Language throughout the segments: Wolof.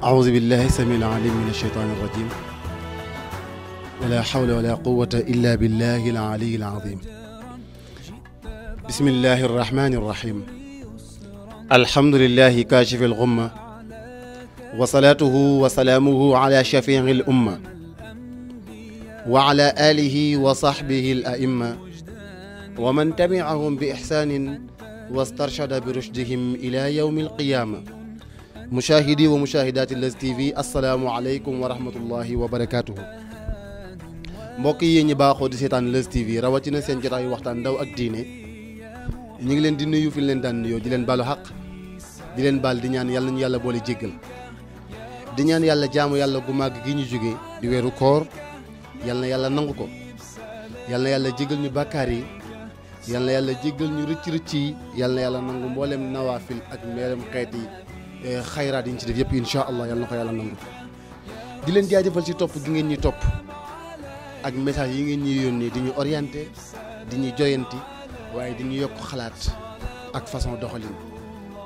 أعوذ بالله السميع العليم من الشيطان الرجيم ولا حول ولا قوة إلا بالله العلي العظيم بسم الله الرحمن الرحيم الحمد لله كاشف الغمة وصلاته وسلامه على شفيع الأمة وعلى آله وصحبه الأئمة ومن تبعهم بإحسان واسترشد برشدهم إلى يوم القيامة مشاهدي ومشاهدات Leuz TV assalaamu aleykum wa rahmatullahi wa barakaatuhu mbokk yi ñi baaxoo di seetaan Leuz TV rawatina seen jotaayu waxtaan ndaw ak diine ñu ngi leen di nuyu fi leen daan nuyoo di leen baalu xaq di leen baal di ñaan yàlla ñu yàlla boole jéggal di ñaan yàlla jaamu yàlla gu màgg gi ñu jóge di weeru koor yàlla na yàlla nangu ko yàlla na yàlla jéggal ñu bàkkaar yi yàlla na yàlla jéggal ñu rëcc yi yàlla na yàlla nangu mboolem nawaafil ak mboolem xeet yi xayraat yi ñu ci def yëpp incha allah yàlla na ko yàlla nangu di leen jaajëfal ci topp gi ngeen ñuy topp ak message yi ngeen ñuy yónnee di ñu orienté di ñu joyanti waaye di ñu yokk xalaat ak façon doxalin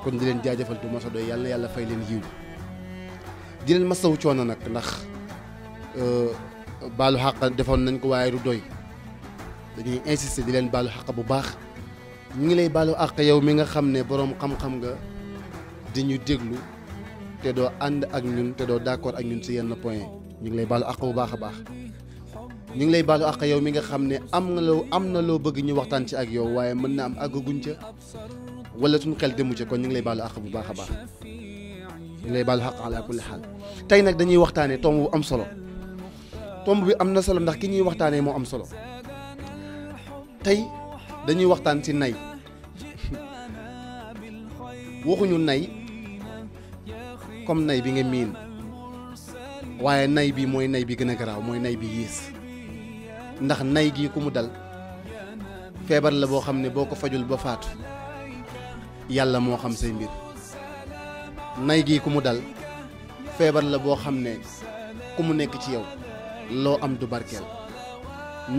kon di leen jaajëfal du masa doy yàlla na yàlla fay leen yiw di leen masawu coono nag ndax baalu xàq defoon nañ ko waaye du doy dañuy insister di leen baalu xàq bu baax ñu ngi lay baalu àq yow mi nga xam ne boroom xam-xam nga di ñu déglu te doo ànd ak ñun te doo d'accord ak ñun ci yenn point ñu ngi lay baalu àq bu baax a baax ñu ngi lay baalu àq yow mi nga xam ne am na loo bëgg ñu waxtaan ci ak yow waaye mën na am àggaguñ ca wala suñu xel demu ca kon ñu ngi lay baalu àq bu baax a baax ñu ngi lay baalu àq ala kulli xaal tey nag dañuy waxtaanee tomb bu am solo tomb bi am na solo ndax ki ñuy waxtaanee moo am solo tey dañuy waxtaan ci nay waxuñu nay comme nay bi nga miin waaye nay bi mooy nay bi gën a garaaw mooy nay bi yiis ndax nay gi ku mu dal feebar la boo xam ne boo ko fajul ba faatu yàlla moo xam say mbir nay gi ku mu dal feebar la boo xam ne ku mu nekk ci yow loo am du barkeel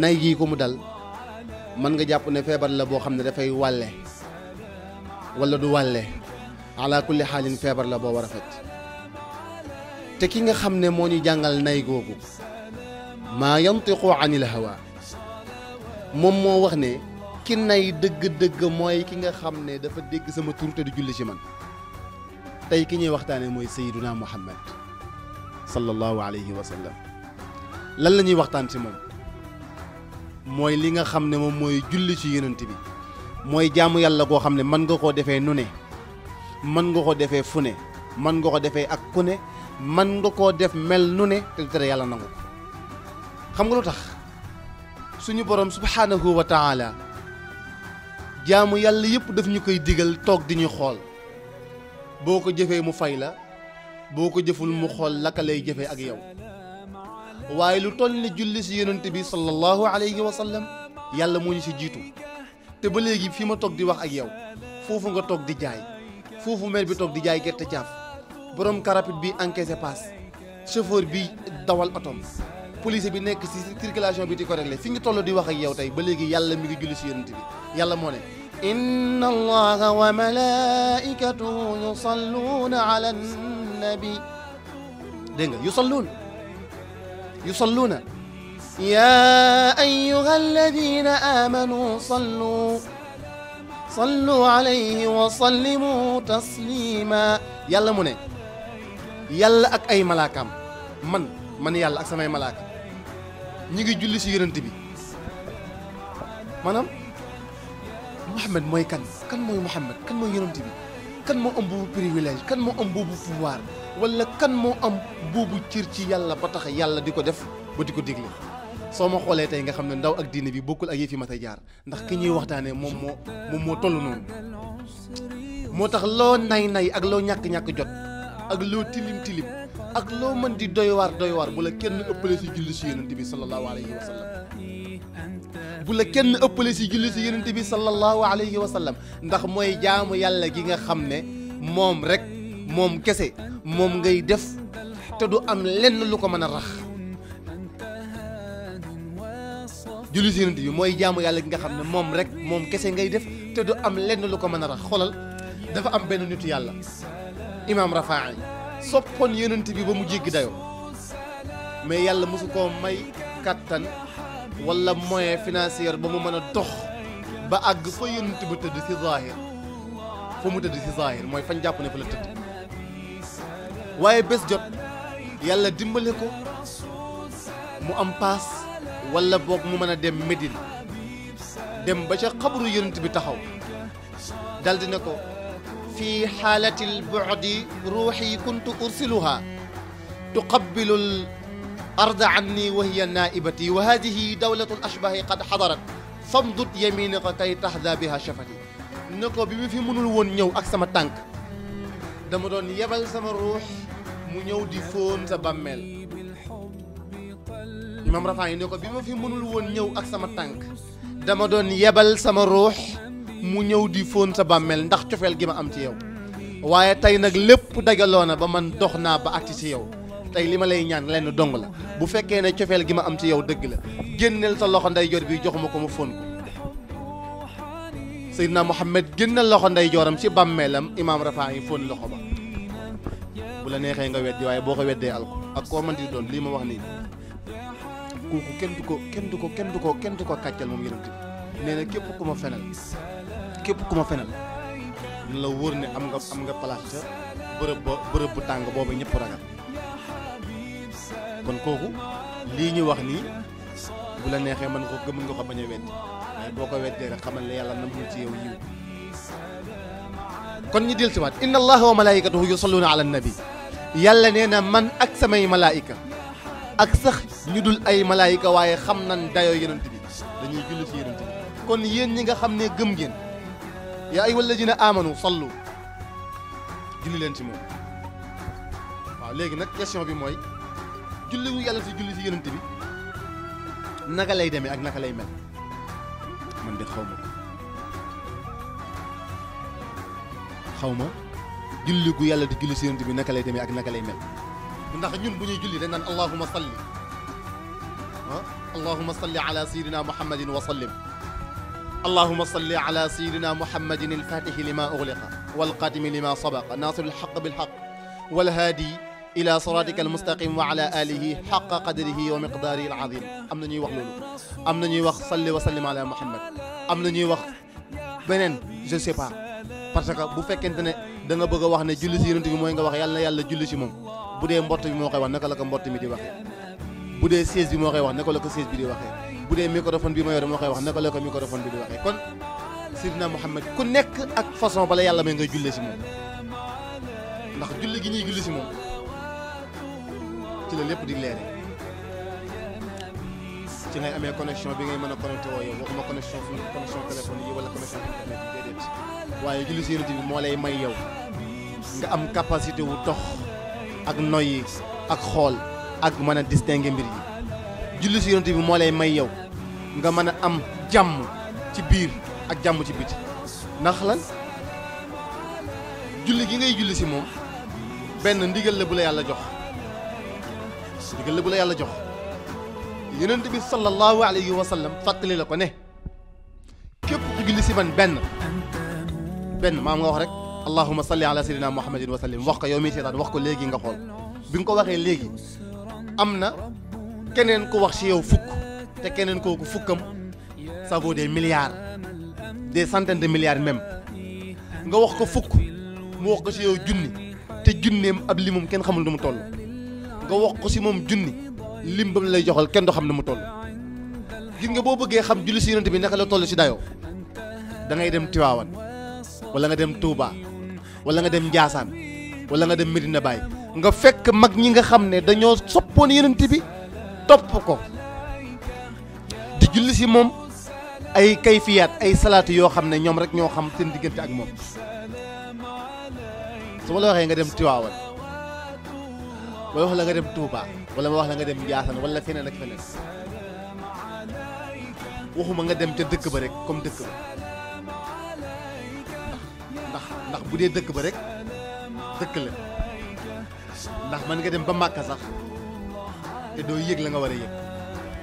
nay gi ku mu dal mën nga jàpp ne feebar la boo xam ne dafay wàlle wala du wàlle ala kulli xaalin feebar la boo war a faj te ki nga xam ne moo ñu jàngal nay googu maa yantiqu anil hawa moom moo wax ne ki nay dëgg-dëgg mooy ki nga xam ne dafa dégg sama tur te du julli ci man tey ki ñuy waxtaane mooy sayyiduna muhammad sallallahu alayhi wa sallam lan la ñuy waxtaan ci moom mooy li nga xam ne moom mooy julli ci yonent bi mooy jaamu yàlla koo xam ne mën nga koo defee nu ne mën nga ko defee fu ne mën nga ko defee ak ku ne mën nga koo def mel nu ne te tere yàlla nangu ko xam nga lu tax suñu borom subhaanahu wa taala jaamu yàlla yëpp daf ñu koy digal toog di ñu xool boo ko jëfee mu fay la boo ko jëful mu xool laka lay jëfee ak yow waaye lu toll ni julli si yonent bi sallallahu alayhi wa sallam yàlla moo ñu si jiitu te ba léegi fi ma toog di wax ak yow foofu nga toog di jaay foofu mel bi toog di jaay gerte caaf borom karapit bi encaissé passe chauffeur bi dawal otom police bi nekk ci circulation bi di ko réglé fi nga toll di wax ak yow tey ba léegi yàlla mi ngi julli ci yonent bi yàlla moo ne inna allaha wa malaikatahu yusalluna ala nabi dégg nga yusalluuna ya ayyuha alladina amanu sallu alayhi wa sallimu taslima yàlla mu ne yàlla ak ay malaakaam man yàlla ak samay malaaka ñi ngi julli ci yonent bi maanaam Muhammad mooy kan mooy Muhammad kan mooy yonent bi kan moo am boobu privilège kan moo am boobu pouvoir wala kan moo am boobu cër ci yàlla ba tax yàlla di ko def ba di ko digle soo ma xoolee tey nga xam ne ndaw ak diine bi bokkul ak yëf yi ma tey jaar ndax ki ñuy waxtaanee moom moo toll noonu moo tax loo nay ak loo ñàkk jot ak loo tilim ak loo mën di doy waar bu la kenn ëppale si julli si yonent bi sallallahu alayhi wa sallam bu la kenn ëppale si julli si yonent bi sallallahu alayhi wa sallam ndax mooy jaamu yàlla gi nga xam ne moom rek moom kese moom ngay def te du am lenn lu ko mën a rax julli si yonent bi mooy jaamu yàlla gi nga xam ne moom rek moom kese ngay def te du am lenn lu ko mën a rax xoolal dafa am benn nitu yàlla imaam Rafaa'i soppoon yonent bi ba mu jéggi dayoo mais yàlla mosu koo may kattan wala moyen financier ba mu mën a dox ba àgg fa yonent ba tëdd ci zaahir fa mu tëdd ci zaahir mooy fañ jàpp ne fa la tëdd waaye bés jot yàlla dimbale ko mu am paas wala boog mu mën a dem Médine dem ba ca xabru yonent bi taxaw daldi ne ko fi xaalati lbu'di ruuxi kuntu ursiluha tuqabbilu l arda anni wa hiya naa'ibati wa hadihi dawlatu l ashbahi qad xadarat famdud yaminika kay taxda biha shafati ne ko bi mu fi mënul woon ñëw ak sama tànk dama doon yebal sama ruux mu ñëw di fóon sa bàmmeel imam Rafaa yi ne ko bi ma fi mënul woon ñëw ak sama tànk dama doon yebal sama ruux mu ñëw di fóon sa bàmmeel ndax cofeel gi ma am ci yow waaye tey nag lépp dajaloo na ba man dox naa ba agsi ci yow tey li ma lay ñaan lenn dong la bu fekkee ne cofeel gi ma am ci yow dëgg la génneel sa loxo ndeyjoor bi jox ma ko ma fóon ko Seydina Muhammad génneel loxo ndeyjooram ci bàmmeelam imaam Rafaa yi fóon loxo ba bu la neexee nga weddi waaye boo ko weddee al ko ak koo mën di doon lii ma wax nii kooku kenn du ko kàccal moom yonent bi nee na képp ku ma fenal dina la wóor ne am nga place ca bërëb bu tàng boobu ñëpp ragal kon kooku lii ñu wax nii bu la neexee mën nga ko bañ a weddi waaye boo ko weddee rek xamal ne yàlla namul ci yow yiw kon ñu del si waat inna allaha wa malaikatahu yusalluna ala nabi yàlla nee na man ak samay malaayika ak sax ñu dul ay malaayika waaye xam nañ dayoo yonent bi dañuy julli ci yonent bi kon yéen ñi nga xam ne gëm ngeen yaa ayyuhal ladina amanu sallu julli leen ci moom waaw léegi nag question bi mooy julli wu yàlla si julli ci yonent bi naka lay demee ak naka lay mel man de xaw ma julli gu yàlla di julli ci yonent bi naka lay demee ak naka lay mel ndax ñun bu ñuy julli dañ naan allahumma salli allahumma salli ala sayyidina muhammadin wa sallim allahumma salli ala sayyidina muhammadin al-fatihi lima ughliqa wal qatimi lima sabaqa nasir al-haqq bil haqq wal hadi ila siratika al-mustaqim wa ala alihi haqqa qadrihi wa miqdarihi al-azim am na ñuy wax loolu am na ñuy wax salli wa sallim ala muhammad am na ñuy wax beneen je sais pas parce que bu fekkente ne da nga bëgg a wax ne julli ci yonent bi mooy nga wax yàlla na yàlla julli ci moom bu dee mbott bi moo koy wax naka la ko mbott mi di waxee bu dee siège bi moo koy wax naka la ko siège bi di waxee bu dee microphone bi ma yore moo koy wax naka la ko microphone bi di waxee kon Seydina Muhammad ku nekk ak façon bala yàlla may ngay jullee ci moom ndax julli gi ñuy julli ci moom ci la lépp di leere ci ngay amee connexion bi ngay mën a connecté woo yow waxuma connexion téléphone yi wala connexion internet yi déedéet waaye julli ci yonent bi moo lay may yow nga am capacité wu dox ak noyyi ak xool ak mën a distinguer mbir yi julli ci yonent bi moo lay may yow nga mën a am jàmm ci biir ak jàmm ci biti ndax lan julli gi ngay julli ci moom benn ndigal la bu la yàlla jox yonent bi sallallahu alayhi wa sallam fàttali la ko ne képp ku julli ci man benn maam nga wax rek allahumma salli ala sayyidina muhammadin wa sallim wax ko yow mi seetaan wax ko léegi nga xool bi nga ko waxee léegi am na keneen ku wax ci yow fukk te keneen kooku fukkam ça vaut des milliards des centaines de milliards même nga wax ko fukk mu wax ko ci yow junni te junneem ab limum kenn xamul nu mu toll nga wax ko ci moom junni lim ba lay joxal kenn du xam ne mu toll gis nga boo bëggee xam julli ci yonent bi naka la toll ci dayoo da ngay dem Tiwaawan wala nga dem Touba wala nga dem Ndiassane wala nga dem Medina Baye nga fekk mag ñi nga xam ne dañoo soppoon yonent bi topp ko di julli ci moom ay kayfiyaat ay salaatu yoo xam ne ñoom rek ñoo xam seen diggante ak moom su ma la waxee nga dem Tiwaawan wala wax la nga dem Touba wala ma wax la nga dem Ndiassane wala feneen ak feneen waxuma nga dem ca dëkk ba rek comme dëkk ba ndax bu dee dëkk ba rek dëkk la ndax mën nga dem ba Màkka sax te doo yëg la nga war a yëg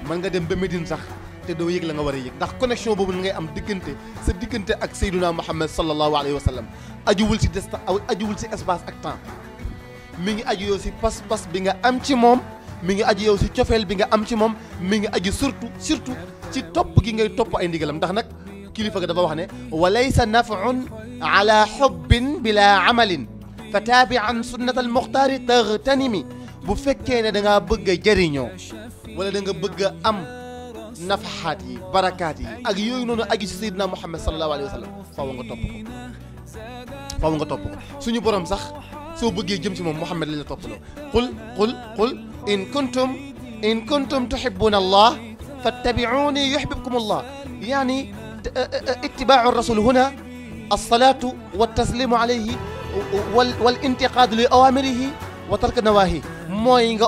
mën nga dem ba Médine sax te doo yëg la nga war a yëg ndax connexion boobu ngay am diggante sa diggante ak Seydina Muhammad sallallahu alayhi wa sallam ajuwul ci espace ak temps mi ngi aju yow si pas-pas bi nga am ci moom mi ngi aju yow si cofeel bi nga am ci moom mi ngi aju surtout ci topp gi ngay topp ay ndigalam ndax nag kilifa ga dafa wax ne wa laysa naf'un ala hubbin bila amalin fa taabi an sunnat al muxtaari taghtanimi bu fekkee ne da ngaa bëgg a jëriñoo wala da nga bëgg a am nafaxaat yi barakaat yi ak yooyu noonu aju si sayyidina Muhammad sallallahu alayhi wa sallam faaw nga topp ko suñu borom sax soo bëggee jëm ci moom Muhammad lañ la toppaloo qul in kuntum tuhibbuna allah fattabi'uni yuhibbukum allah yani ittiba'u rasul huna as-salatu wat-taslimu alayhi wal intiqaadu li awamirihi wa tark nawahi mooy nga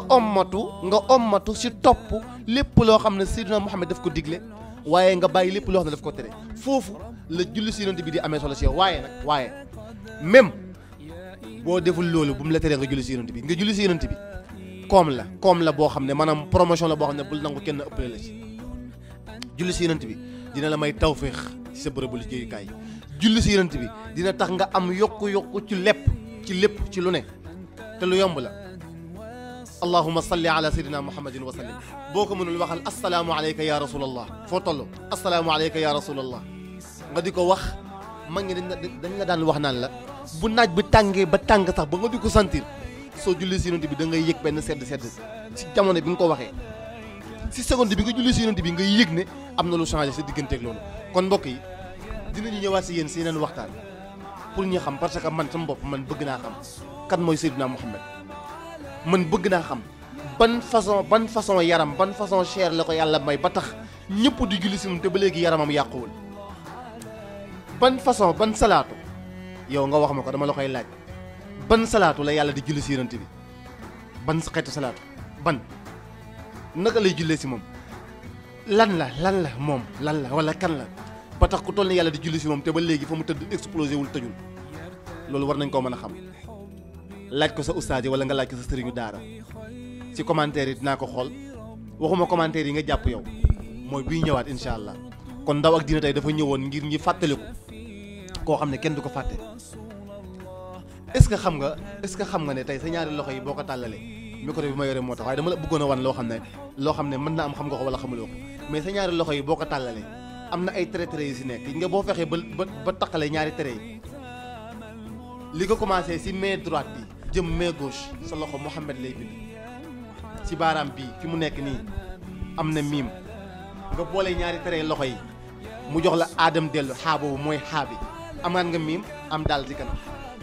ommatu si topp lépp loo xam ne Seydina Muhammad daf ko digle waaye nga bàyyi lépp loo xam ne daf ko tere foofu la julli si yonent bi di amee solo si yow waaye même boo deful loolu bu mu la teree nga julli si yonent bi nga julli si yonent bi koom la boo xam ne maanaam promotion la boo xam ne bul nangu kenn ëppale la ci julli si yonent bi dina la may tawféex ci sa bërëbu liggéeyukaay julli si yonent bi dina tax nga am yokku ci lépp ci lu ne te lu yomb la allahumma salli ala sayyidina muhammadin wa sallim boo ko mënul waxal assalaamu alayka ya rasulallah foo toll assalaamu alayka ya rasulallah nga di ko wax mag ngi dañ la daan wax naan la bu naaj bi tàngee ba tàng sax ba nga di ko sentir soo julli si yonent bi da ngay yëg benn sedd si jamono bi nga ko waxee si seconde bi nga julli si yonent bi nga yëg ne am na lu changé sa digganteeg loolu kon mbokk yi dinañu ñëwaat si yéen si yeneen waxtaan pour ñu xam parce que man sama bopp man bëgg naa xam kan mooy Seydina Muhammad man bëgg naa xam ban façon yaram ban façon chair la ko yàlla may ba tax ñëpp di julli si moom te ba léegi yaramam yàquwul ban salaatu yow nga wax ma ko dama la koy laaj ban salaatu la yàlla di julli si yonent bi ban xeetu salaatu ban naka lay jullee si moom lan la moom lan la wala kan la ba tax ku toll ni yàlla di julli si moom te ba léegi fa mu tëdd explosé wul tëjul loolu war nañ koo mën a xam laaj ko sa ustaas yi wala nga laaj ko sa sëriñu daara si commentaire yi dinaa ko xool waxuma commentaire yi nga jàpp yow mooy buy ñëwaat incha allah kon ndaw ak diina tey dafa ñëwoon ngir ñi fàttaliku koo xam ne kenn du ko fàtte est-ce que xam nga ne tey sa ñaari loxo yi boo ko tàllalee micro bi ma yore moo tax waaye dama la bëggoon a wan loo xam ne mën na am xam nga ko wala xamuloo ko mais sa ñaari loxo yi boo ko tàllalee am na ay traits yu si nekk nga boo fexee ba taqalee ñaari traits yi li ko commencé si main droite bi jëm main gauche sa loxo Muhammad lay bind si baaraam bii fi mu nekk nii am na miim nga boole ñaari traits loxo yi mu jox la aadam dellu xaa boobu mooy xaa bi amaat nga miim am daal si kanam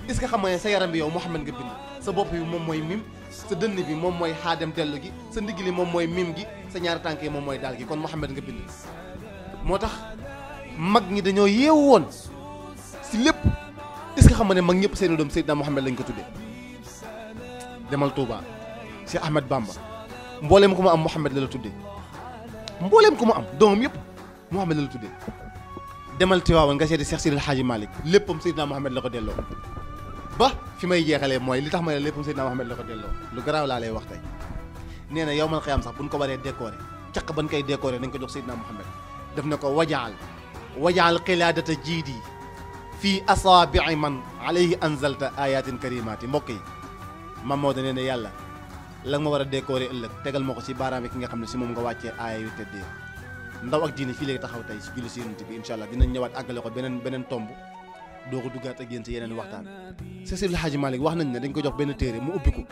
est-ce que xam nga ne sa yaram bi yow Muhammad nga bind sa bopp bi moom mooy miim sa dënn bi moom mooy xaadam dellu gi sa ndigg li moom mooy miim gi sa ñaari tànk yi moom mooy daal gi kon Muhammad nga bind moo tax mag ñi dañoo yeewu woon si lépp est-ce que xam nga ne mag ñëpp seeni doom Seydina Muhammad lañ ko tuddee demal Touba Cheikh Ahmed Bamba mbooleem ku ma am Muhammad la tuddee mbooleem ku ma am doomam yëpp Muhammad la tuddee demal Tiwaawan nga seeti Cheikh Sidil Hadji Malick léppam Seydina Muhammad la ko delloo ba fi may jeexalee mooy li tax ma ne léppam Seydina Muhammad la ko delloo lu garaaw laa lay wax tey nee na yawmal qiyaam sax buñ ko waree décorer caq ban koy décorer nañ ko jox Seydina Muhammad def na ko wajaal qilaadata jiidi fii asaabii man alayhi anzalta ayatin karimaati mbokk yi mam moo da nee na yàlla la ma war a décorer ëllëg tegal ma ko ci baaraam yi ki nga xam ne si moom nga wàccee aaya yu teddee ndaw ak diine fii léegi taxaw tey si julli si yonent bi incha allah dinañ ñëwaat àggale ko beneen tomb doo ko duggaat ak yéen si yeneen waxtaan Seydi El Hadji Malick wax nañ ne dañ ko jox benn téere mu ubbi ko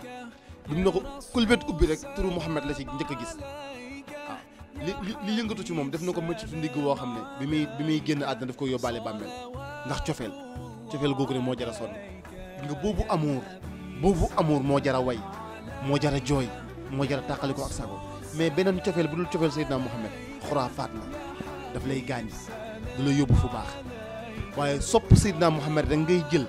bi mu ne ko kulbét ubbi rek turu Muhammad la ci njëkk a gis waaw li yëngatu ci moom def na ko mëccitu ndigg woo xam ne bi muy génn àddina daf ko yóbbaale bàmmeel ndax cofeel googu ne moo jara sonn nga boobu amour moo jara way moo jara jooy moo jara tàqali ko ak sago mais beneen cofeel bu dul cofeel Seydina Muhammad xuraafaat la daf lay gaañ du la yóbbu fu baax waaye sopp Seydina Muhammad rek ngay jël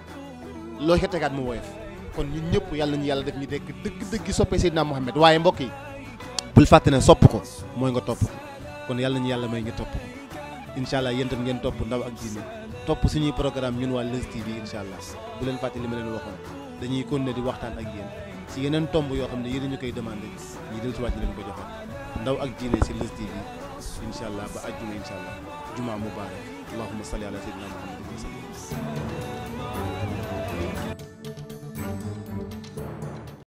loo ca tegaat mu woyof kon ñun ñëpp yàlla nañu yàlla def ñu dekk dëgg soppee Seydina Muhammad waaye mbokk yi bul fàtte ne sopp ko mooy nga topp ko kon yàlla nañu yàlla may nga topp ko incha allah yéen tam ngeen topp ndaw ak diine topp suñuy programme ñun waa Leuz TV incha allah bu leen fàtte li ma leen waxoon dañuy continuer di waxtaan ak yéen si yeneen tomb yoo xam ne yéen ñu koy demandé ñi del si wàcc leen ko joxoon ndaw ak diine si Leuz TV incha allah ba ajjuma incha allah juma mubarak allahumma salli ala sayyidina muhammad wa sallam